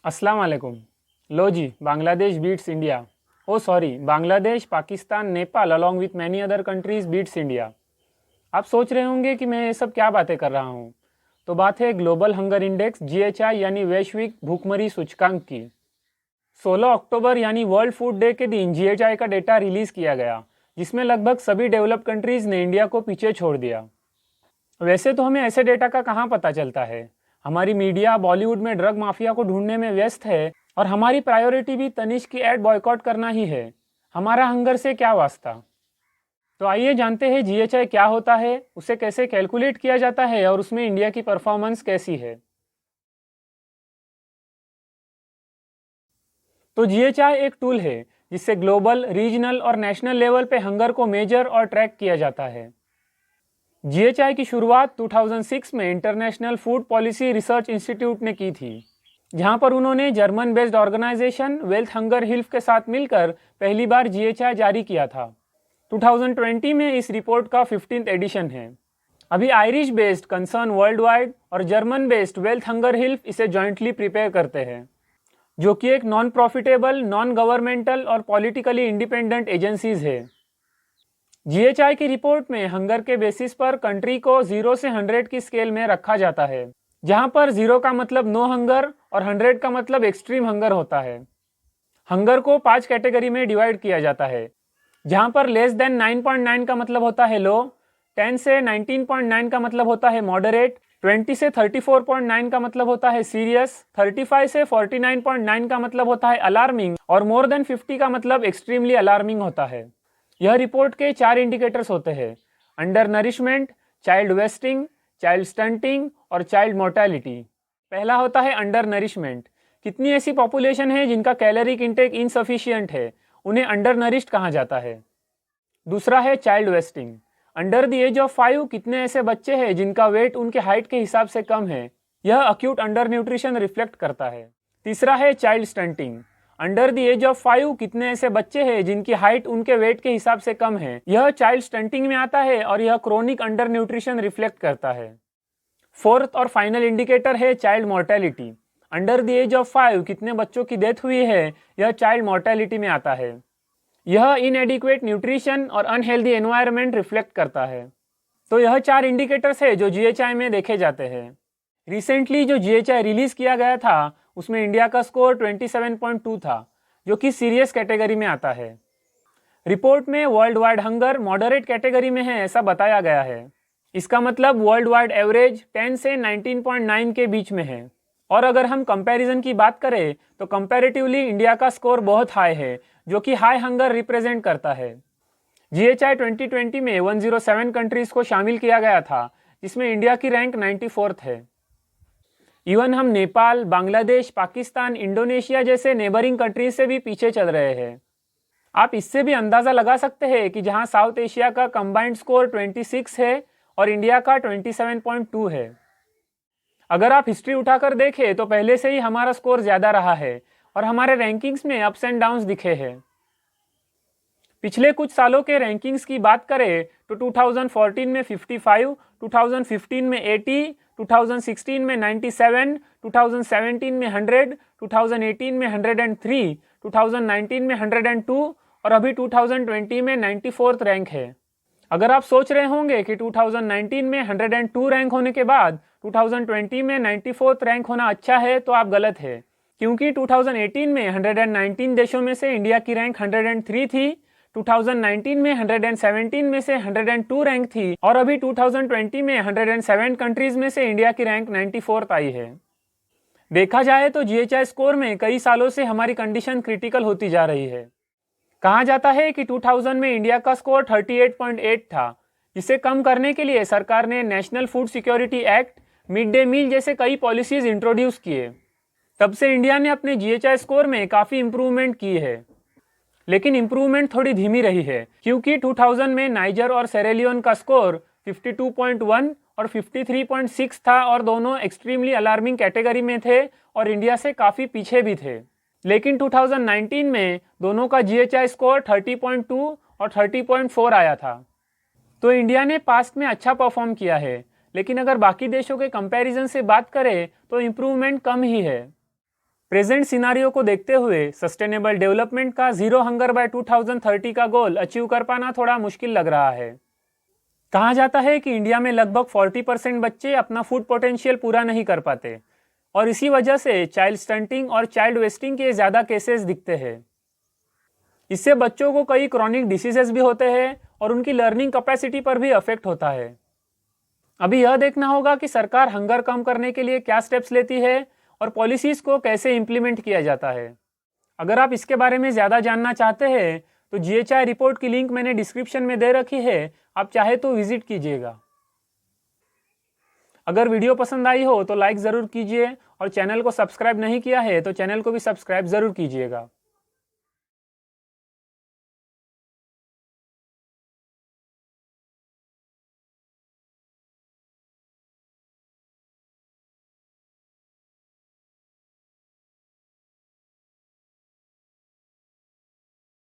अस्सलाम वालेकुम। लो जी, Bangladesh beats India. Oh sorry, Bangladesh, Pakistan, Nepal along with many other countries beats India. आप सोच रहे होंगे कि मैं ये सब क्या बातें कर रहा हूँ। तो बात है ग्लोबल हंगर इंडेक्स GHI यानी वैश्विक भूखमरी सूचकांक की। 16 अक्टूबर यानी वर्ल्ड फूड डे के दिन GHI का डेटा रिलीज़ किया गया, जिसमें लगभग सभी डेवलप्ड कंट्रीज़ ने इंडिया को पीछे छोड़ दिया। वैसे तो हमें ऐसे डेटा का कहाँ पता चलता है। हमारी मीडिया बॉलीवुड में ड्रग माफिया को ढूंढने में व्यस्त है और हमारी प्रायोरिटी भी तनिष्क की एड बॉयकॉट करना ही है। हमारा हंगर से क्या वास्ता। तो आइए जानते हैं GHI क्या होता है, उसे कैसे कैलकुलेट किया जाता है और उसमें इंडिया की परफॉर्मेंस कैसी है। तो GHI एक टूल है जिससे ग्लोबल, रीजनल और नेशनल लेवल पे हंगर को मेजर और ट्रैक किया जाता है। GHI की शुरुआत 2006 में international food policy research institute ने की थी, जहां पर उन्होंने German based organisation Welthungerhilfe के साथ मिलकर पहली बार GHI जारी किया था। 2020 में इस रिपोर्ट का 15th एडिशन है। अभी Irish based Concern Worldwide और German based Welthungerhilfe इसे जॉइंटली प्रिपेयर करते हैं, जो कि एक नॉन प्रॉफिटेबल, नॉन गवर्नमेंटल और पॉलिटिकली इंडिपेंडेंट एजेंसीज है। GHI की रिपोर्ट में हंगर के बेसिस पर कंट्री को 0 से 100 की स्केल में रखा जाता है, जहां पर 0 का मतलब नो हंगर और 100 का मतलब एक्सट्रीम हंगर होता है। हंगर को 5 कैटेगरी में डिवाइड किया जाता है, जहां पर लेस देन 9.9 का मतलब होता है लो, 10 से 19.9 का मतलब होता है मॉडरेट, 20 से 34.9 का मतलब होता है सीरियस, 35 से 49.9 का मतलब होता है अलार्मिंग और मोर देन 50 का मतलब एक्सट्रीमली अलार्मिंग होता है। यह रिपोर्ट के 4 इंडिकेटर्स होते हैं: under nourishment, child wasting, child stunting और चाइल्ड मोर्टेलिटी। पहला होता है अंडर नरिशमेंट। कितनी ऐसी पॉपुलेशन है जिनका कैलोरिक इंटेक इनसफिशिएंट है, उन्हें अंडर नरिश्ड कहा जाता है। दूसरा है child wasting. Under the age of 5 कितने ऐसे बच्चे हैं जिनका वेट उनके हाइट के हिसाब से कम है, यह अक्यूट अंडर न्यूट्रिशन रिफ्लेक्ट करता है। तीसरा है child stunting. Under the age of 5 कितने ऐसे बच्चे हैं जिनकी हाइट उनके वेट के हिसाब से कम है, यह चाइल्ड स्टंटिंग में आता है और यह क्रोनिक अंडर न्यूट्रिशन रिफ्लेक्ट करता है। फोर्थ और फाइनल इंडिकेटर है child mortality. Under the age of 5 कितने बच्चों की डेथ हुई है, यह चाइल्ड मोर्टेलिटी में आता है। यह इनएडिक्वेट न्यूट्रिशन और अनहेल्दी एनवायरनमेंट रिफ्लेक्ट करता है। तो यह 4 इंडिकेटर्स है जो GHI में देखे जाते हैं। रिसेंटली जो GHI रिलीज किया गया था उसमें इंडिया का स्कोर 27.2 था, जो कि सीरियस कैटेगरी में आता है। रिपोर्ट में world wide hunger moderate category में है ऐसा बताया गया है। इसका मतलब वर्ल्ड वाइड एवरेज 10 से 19.9 के बीच में है। और अगर हम कंपैरिजन की बात करें तो कंपैरेटिवली इंडिया का स्कोर बहुत हाई है, जो कि हाई हंगर रिप्रेजेंट करता है। GHI 2020 में 107 कंट्रीज को शामिल किया गया था, जिसमें इंडिया की रैंक 94th है। इवन हम नेपाल, बांग्लादेश, पाकिस्तान, इंडोनेशिया जैसे नेबरिंग कंट्रीज से भी पीछे चल रहे हैं। आप इससे भी अंदाजा लगा सकते हैं कि जहां साउथ एशिया का कंबाइंड स्कोर 26 है और इंडिया का 27.2 है। अगर आप हिस्ट्री उठाकर देखें तो पहले से ही हमारा स्कोर ज्यादा रहा है और हमारे रैंकिंग्स में अप्स एंड डाउन्स दिखे हैं। पिछले कुछ सालों के रैंकिंग्स की बात करें तो 2014 में 55, 2015 में 80, 2016 में 97, 2017 में 100, 2018 में 103, 2019 में 102 और अभी 2020 में 94th रैंक है। अगर आप सोच रहे होंगे कि 2019 में 102 रैंक होने के बाद 2020 में 94th रैंक होना अच्छा है, तो आप गलत है, क्योंकि 2018 में 119 देशों में से इंडिया की रैंक 103 थी, 2019 में 117 में से 102 रैंक थी और अभी 2020 में 107 कंट्रीज में से इंडिया की रैंक 94th आई है। देखा जाए तो GHI स्कोर में कई सालों से हमारी कंडीशन क्रिटिकल होती जा रही है। कहा जाता है कि 2000 में इंडिया का स्कोर 38.8 था, जिसे कम करने के लिए सरकार ने national food security act, mid day meal जैसे कई पॉलिसीज इंट्रोड्यूस किए। तब से इंडिया ने अपने GHI स्कोर में काफ़ी इंप्रूवमेंट की है, लेकिन इंप्रूवमेंट थोड़ी धीमी रही है, क्योंकि 2000 में नाइजर और सेरेलियोन का स्कोर 52.1 और 53.6 था और दोनों एक्सट्रीमली अलार्मिंग कैटेगरी में थे और इंडिया से काफ़ी पीछे भी थे। लेकिन 2019 में दोनों का GHI स्कोर 30.2 और 30.4 आया था। तो इंडिया ने पास्ट में अच्छा परफॉर्म किया है, लेकिन अगर बाकी देशों के कंपैरिजन से बात करें तो इम्प्रूवमेंट कम ही है। प्रेजेंट सिनारियो को देखते हुए सस्टेनेबल डेवलपमेंट का जीरो हंगर बाय 2030 का गोल अचीव कर पाना थोड़ा मुश्किल लग रहा है। कहा जाता है कि इंडिया में लगभग 40% बच्चे अपना फूड पोटेंशियल पूरा नहीं कर पाते और इसी वजह से चाइल्ड स्टंटिंग और चाइल्ड वेस्टिंग के ज़्यादा केसेस दिखते हैं। इससे बच्चों को कई क्रॉनिक डिसीजेस भी होते हैं और उनकी लर्निंग कैपेसिटी पर भी अफेक्ट होता है। अभी यह देखना होगा कि सरकार हंगर कम करने के लिए क्या स्टेप्स लेती है और पॉलिसीज़ को कैसे इम्प्लीमेंट किया जाता है। अगर आप इसके बारे में ज़्यादा जानना चाहते हैं तो GHI रिपोर्ट की लिंक मैंने डिस्क्रिप्शन में दे रखी है, आप चाहे तो विजिट कीजिएगा। अगर वीडियो पसंद आई हो तो लाइक ज़रूर कीजिए और चैनल को सब्सक्राइब नहीं किया है तो चैनल को भी सब्सक्राइब ज़रूर कीजिएगा।